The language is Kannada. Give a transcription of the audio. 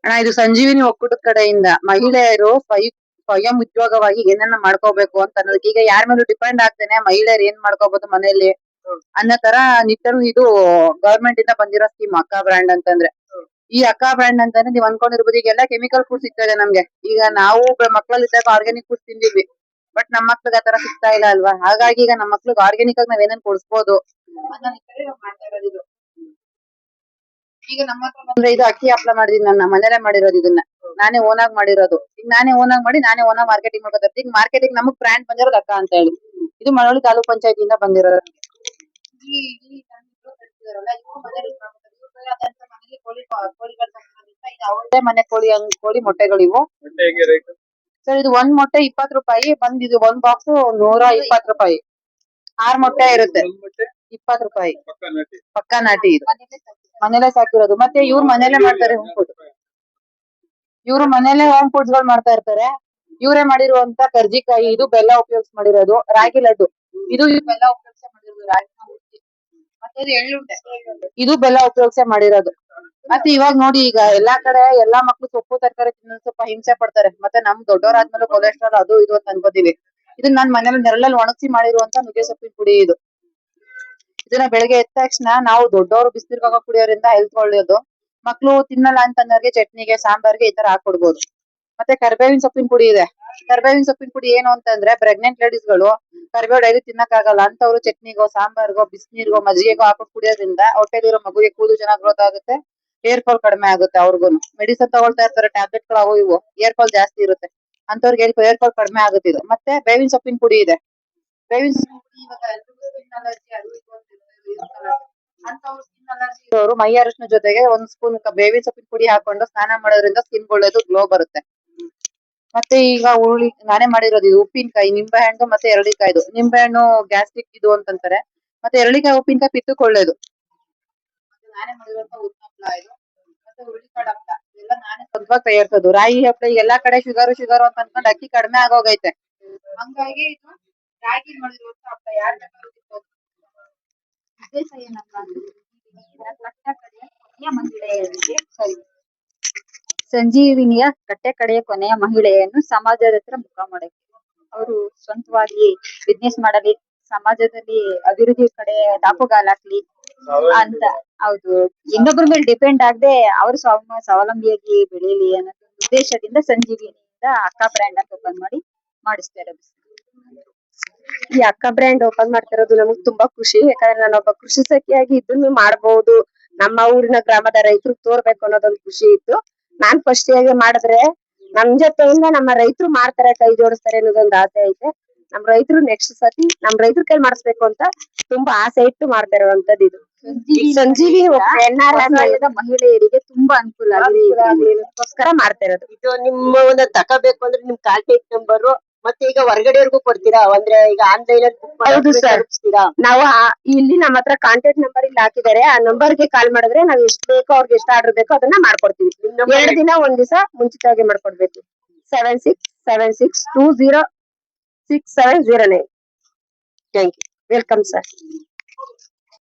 ಅಣ್ಣ ಇದು ಸಂಜೀವಿನಿ ಒಕ್ಕೂಟದ ಕಡೆಯಿಂದ ಮಹಿಳೆಯರು ಸ್ವಯಂ ಉದ್ಯೋಗವಾಗಿ ಏನನ್ನ ಮಾಡ್ಕೋಬೇಕು ಅಂತ ಅನ್ನೋದಕ್ಕೆ ಈಗ ಯಾರ ಮೇಲೂ ಡಿಪೆಂಡ್ ಆಗ್ತೇನೆ ಮಹಿಳೆಯರು ಏನ್ ಮಾಡ್ಕೋಬಹುದು ಮನೆಯಲ್ಲಿ ಅನ್ನೋ ತರ ನಿಟ್ಟರು ಇದು ಗವರ್ಮೆಂಟ್ ಇಂದ ಬಂದಿರೋ ಸ್ಕೀಮ್ ಅಕ್ಕಾ ಬ್ರ್ಯಾಂಡ್ ಅಂತಂದ್ರೆ ಈ ಅಕ್ಕಾ ಬ್ರ್ಯಾಂಡ್ ಅಂತಂದ್ರೆ ನೀವ್ ಅನ್ಕೊಂಡಿರ್ಬೋದು ಈಗ ಎಲ್ಲ ಕೆಮಿಕಲ್ ಫುಡ್ ಸಿಗ್ತಾ ಇದೆ ನಮ್ಗೆ ಈಗ ನಾವು ಮಕ್ಕಳಲ್ಲಿದ್ದಾಗ ಆರ್ಗ್ಯಾನಿಕ್ ಫುಡ್ ತಿಂದಿದ್ವಿ ಬಟ್ ನಮ್ಮ ಮಕ್ಳಿಗೆ ಆತರ ಸಿಗ್ತಾ ಇಲ್ಲ ಅಲ್ವಾ ಹಾಗಾಗಿ ಈಗ ನಮ್ಮ ಮಕ್ಳಿಗೆ ಆರ್ಗ್ಯಾನಿಕ್ ಆಗಿ ನಾವ್ ಏನೇನ್ ಕೊಡಿಸ್ಬೋದು ಅನ್ನೋ ನಿಟ್ಟಿನಲ್ಲಿ ನಾವ್ ಮಾಡ್ತಾ ಇರೋದು ಇದು. ಈಗ ನಮ್ಮ ಹತ್ರ ಬಂದ್ರೆ ಇದು ಅಕ್ಕಿ ಹಪ್ಳ ಮಾಡಿದೀನಿ ನನ್ನ ಮನೇಲೆ ಮಾಡಿರೋದು ಇದನ್ನ ನಾನೇ ಓನ್ ಆಗಿ ಮಾಡಿರೋದು ಈಗ ನಾನೇ ಓನ್ ಆಗಿ ಮಾಡಿ ನಾನೇ ಓನ್ ಆಗಿ ಮಾರ್ಕೆಟಿಂಗ್ ಮಾಡ್ಕೊತಾ ಈಗ ಮಾರ್ಕೆಟಿಂಗ್ ನಮಗ್ ಬ್ರ್ಯಾಂಡ್ ಬಂದಿರೋದು ಅಕ್ಕ ಅಂತ ಹೇಳಿ ಇದು ಮಳವಳ್ಳಿ ತಾಲೂಕ್ ಪಂಚಾಯತಿಯಿಂದ ಬಂದಿರೋದು. ಅವ್ರದೇ ಮನೆ ಕೋಳಿ ಕೋಳಿ ಮೊಟ್ಟೆಗಳಿವು ಸರ್ ಇದು ಒಂದ್ ಮೊಟ್ಟೆ 20 ರೂಪಾಯಿ ಬಂದಿದ್ದು ಒಂದ್ ಬಾಕ್ಸ್ 120 ರೂಪಾಯಿ 6 ಮೊಟ್ಟೆ ಇರುತ್ತೆ 20 ರೂಪಾಯಿ ಪಕ್ಕಾ ನಾಟಿ ಇದು ಮನೇಲೆ ಸಾಕಿರೋದು ಮತ್ತೆ ಇವ್ರು ಮನೇಲೆ ಮಾಡ್ತಾರೆ ಹೋಮ್ ಫುಡ್ ಇವ್ರು ಮನೇಲೆ ಹೋಮ್ ಫುಡ್ಸ್ ಗಳು ಮಾಡ್ತಾ ಇರ್ತಾರೆ ಇವರೇ ಮಾಡಿರುವಂತ ಕರ್ಜಿಕಾಯಿ ಇದು ಬೆಲ್ಲ ಉಪಯೋಗಿಸಿ ಮಾಡಿರೋದು ರಾಗಿ ಲಡ್ಡು ಇದು ಬೆಲ್ಲ ಉಪಯೋಗಿಸಿ ಮಾಡಿರೋದು ರಾಗಿ ಮತ್ತೆ ಇದು ಎಳ್ಳುಂಡೆ ಇದು ಬೆಲ್ಲ ಉಪಯೋಗಿಸಿ ಮಾಡಿರೋದು ಮತ್ತೆ ಇವಾಗ ನೋಡಿ ಈಗ ಎಲ್ಲಾ ಕಡೆ ಎಲ್ಲಾ ಮಕ್ಳು ಸೊಪ್ಪು ತರಕಾರಿ ತಿನ್ನೋದು ಸ್ವಲ್ಪ ಹಿಂಸೆ ಪಡ್ತಾರೆ ಮತ್ತೆ ನಮ್ ದೊಡ್ಡವರಾದ್ಮೇಲೆ ಕೊಲೆಸ್ಟ್ರಾಲ್ ಅದು ಇದು ಅಂತ ಅನ್ಕೋತೀವಿ ಇದನ್ನ ನಾನ್ ಮನೇಲಿ ನೆರಳಲ್ಲಿ ಒಣಗಿಸಿ ಮಾಡಿರುವಂತ ನುಗ್ಗೆ ಸೊಪ್ಪಿನ ಪುಡಿ ಇದು ಇದನ್ನ ಬೆಳಗ್ಗೆ ಎದ್ದ ತಕ್ಷಣ ನಾವು ದೊಡ್ಡವರು ಬಿಸಿನೀರ್ಗಾಗ ಕುಡಿಯೋದ್ರಿಂದ ಹೆಲ್ತ್ ಒಳ್ಳೇದು ಮಕ್ಳು ತಿನ್ನಲ್ಲ ಅಂತಂದವ್ರಿಗೆ ಚಟ್ನಿಗೆ ಸಾಂಬಾರ್ಗೆ ಈ ತರ ಹಾಕೊಡ್ಬೋದು ಮತ್ತೆ ಕರ್ಬೇವಿನ ಸೊಪ್ಪಿನ ಪುಡಿ ಇದೆ ಕರ್ಬೇವಿನ ಸೊಪ್ಪಿನ ಪುಡಿ ಏನು ಅಂತಂದ್ರೆ ಪ್ರೆಗ್ನೆಂಟ್ ಲೇಡೀಸ್ ಗಳು ಕರಿಬೇವು ಡೈಲಿ ತಿನ್ನಕ್ಕಾಗಲ್ಲ ಅಂತವ್ರು ಚಟ್ನಿಗೋ ಸಾಂಬಾರ್ಗೋ ಬಿಸಿನೀರ್ಗೋ ಮಜ್ಜಿಗೆಗೋ ಹಾಕೊಂಡು ಕುಡಿಯೋದ್ರಿಂದ ಹೊಟ್ಟೆಲಿರೋ ಮಗುಗೆ ಕೂದಲು ಚೆನ್ನಾಗಿ ಗ್ರೋತ್ ಆಗುತ್ತೆ ಹೇರ್ ಫಾಲ್ ಕಡಿಮೆ ಆಗುತ್ತೆ ಅವ್ರಿಗೂನು ಮೆಡಿಸಿನ್ ತಗೊಳ್ತಾ ಇರ್ತಾರೆ ಟ್ಯಾಬ್ಲೆಟ್ ಗಳು ಅವು ಇವು ಹೇರ್ ಫಾಲ್ ಜಾಸ್ತಿ ಇರುತ್ತೆ ಅಂತವ್ರಿಗೆ ಹೇರ್ ಫಾಲ್ ಕಡಿಮೆ ಆಗುತ್ತೆ ಇದು ಮತ್ತೆ ಬೇವಿನ ಸೊಪ್ಪಿನ ಪುಡಿ ಇದೆ ಬೇವಿನ ಸೊಪ್ಪಿನ ಪುಡಿ ಇವಾಗ ಸ್ಕಿನ್ ಅಲರ್ಜಿ ಅದು ಇದು ಅಂತವ್ರು ಸ್ಕಿನ್ ಅಲರ್ಜಿ ಇರೋರು ಮೈ ಅರಿಶಿನ ಜೊತೆಗೆ ಒಂದ್ ಸ್ಪೂನ್ ಬೇವಿನ ಸೊಪ್ಪಿನ ಪುಡಿ ಹಾಕೊಂಡು ಸ್ನಾನ ಮಾಡೋದ್ರಿಂದ ಸ್ಕಿನ್ ಒಳ್ಳೇದು ಗ್ಲೋ ಬರುತ್ತೆ ಮತ್ತೆ ಈಗ ಹುರುಳಿ ನಾನೇ ಮಾಡಿರೋದು ಇದು ಉಪ್ಪಿನಕಾಯಿ ನಿಂಬೆ ಹಣ್ಣು ಮತ್ತೆ ಎರಳಿಕಾಯ್ದು ನಿಂಬೆ ಹಣ್ಣು ಗ್ಯಾಸ್ಟ್ರಿಕ್ ಇದು ಅಂತಂತಾರೆ ಮತ್ತೆ ಎರಳಿಕಾಯಿ ಉಪ್ಪಿನಕಾಯಿ ಪಿತ್ತಕ್ಕೆ ಒಳ್ಳೇದು ನಾನೇ ಮಾಡಿರುವಂತ ಉತ್ತಪ್ಪ ಇದು ಮತ್ತೆ ಹುರುಳಿಕಾಳು ಹಪ್ಪಳ ಎಲ್ಲ ನಾನೇ ಸ್ವಲ್ಪ ತಯಾರಿಸೋದು ರಾಗಿ ಹಪ್ಪಳ ಎಲ್ಲಾ ಕಡೆ ಶುಗರ್ ಅಂತ ಅನ್ಕೊಂಡು ಅಕ್ಕಿ ಕಡಿಮೆ ಆಗೋಗೈತೆ ಹಂಗಾಗಿ ಇದು ರಾಗಿ ಮಾಡಿರುವಂತ ಹಪ್ಪಳ ಯಾರು ಬೇಕಾದ್ರೂ ತಿನ್ಬೋದು ಉದ್ದೇಶ ಏನಪ್ಪಾ ಅಂದ್ರೆ ಸಂಜೀವಿನಿಯ ಕಟ್ಟೆ ಕಡೆಯ ಕೊನೆಯ ಮಹಿಳೆಯನ್ನು ಸಮಾಜದ ಹತ್ರ ಮುಖ ಮಾಡಕ್ಕೆ ಅವರು ಸ್ವಂತವಾಗಿ ಬಿಸ್ನೆಸ್ ಮಾಡಲಿ ಸಮಾಜದಲ್ಲಿ ಅಭಿವೃದ್ಧಿ ಕಡೆ ದಾಪುಗಾಲ್ ಹಾಕ್ಲಿ ಅಂತ ಹೌದು ಇನ್ನೊಬ್ಬರ ಮೇಲೆ ಡಿಪೆಂಡ್ ಆಗದೆ ಅವರು ಸ್ವಾವಲಂಬಿಯಾಗಿ ಬೆಳೀಲಿ ಅನ್ನೋ ಉದ್ದೇಶದಿಂದ ಸಂಜೀವಿನಿಯಿಂದ ಅಕ್ಕಾ ಬ್ರ್ಯಾಂಡ್ ಅಂತ ಓಪನ್ ಮಾಡಿ ಮಾಡಿಸ್ತಾ ಇರೋದು. ಈ ಅಕ್ಕ ಬ್ರ್ಯಾಂಡ್ ಓಪನ್ ಮಾಡ್ತಿರೋದು ನಮಗ್ ತುಂಬಾ ಖುಷಿ ಯಾಕಂದ್ರೆ ನಾನೊಬ್ಬ ಕೃಷಿ ಸಖಿಯಾಗಿ ಇದನ್ನು ಮಾಡಬಹುದು ನಮ್ಮ ಊರಿನ ಗ್ರಾಮದ ರೈತರು ತೋರ್ಬೇಕು ಅನ್ನೋದೊಂದು ಖುಷಿ ಇತ್ತು ನಾನ್ ಫಸ್ಟ್ ಹೇಗೆ ಮಾಡಿದ್ರೆ ನಮ್ ಜೊತೆಯಿಂದ ನಮ್ಮ ರೈತರು ಮಾಡ್ತಾರೆ ಕೈ ಜೋಡಿಸ್ತಾರೆ ಅನ್ನೋದೊಂದು ಆಸೆ ಐತೆ ನಮ್ ರೈತರು ನೆಕ್ಸ್ಟ್ ಸತಿ ನಮ್ ರೈತರ ಕೈ ಮಾಡಿಸ್ಬೇಕು ಅಂತ ತುಂಬಾ ಆಸೆ ಇಟ್ಟು ಮಾಡ್ತಾ ಇರುವಂತದ್ದು ಇದು ಸಂಜೀವಿ ಮಹಿಳೆಯರಿಗೆ ತುಂಬಾ ಅನುಕೂಲ ಅದಕ್ಕೋಸ್ಕರ ಮಾಡ್ತಾ ಇರೋದು ಇದು ನಿಮ್ಮ ಒಂದು ತಗೋಬೇಕು ಅಂದ್ರೆ ನಿಮ್ ಕಾಂಟ್ಯಾಕ್ಟ್ ನಂಬರ್ ಮತ್ತೆ ಈಗ ಹೊರಗಡೆವರೆಗೂ ಕೊಡ್ತೀರಾ ಅಂದ್ರೆ ಈಗ ಆನ್ಲೈನ್ ಹೌದು ಸರ್ ನಾವು ಇಲ್ಲಿ ನಮ್ಮ ಹತ್ರ ಕಾಂಟ್ಯಾಕ್ಟ್ ನಂಬರ್ ಇಲ್ಲಿ ಹಾಕಿದ್ದಾರೆ ಆ ನಂಬರ್ ಗೆ ಕಾಲ್ ಮಾಡಿದ್ರೆ ನಾವ್ ಎಷ್ಟು ಬೇಕೋ ಅವ್ರಿಗೆ ಎಷ್ಟು ಆರ್ಡರ್ ಬೇಕೋ ಅದನ್ನ ಮಾಡ್ಕೊಡ್ತೀವಿ 2 ದಿನ 1 ದಿವಸ ಮುಂಚಿತವಾಗಿ ಮಾಡ್ಕೊಡ್ಬೇಕು 7676206709 ಥ್ಯಾಂಕ್ ಯು ವೆಲ್ಕಮ್ ಸರ್.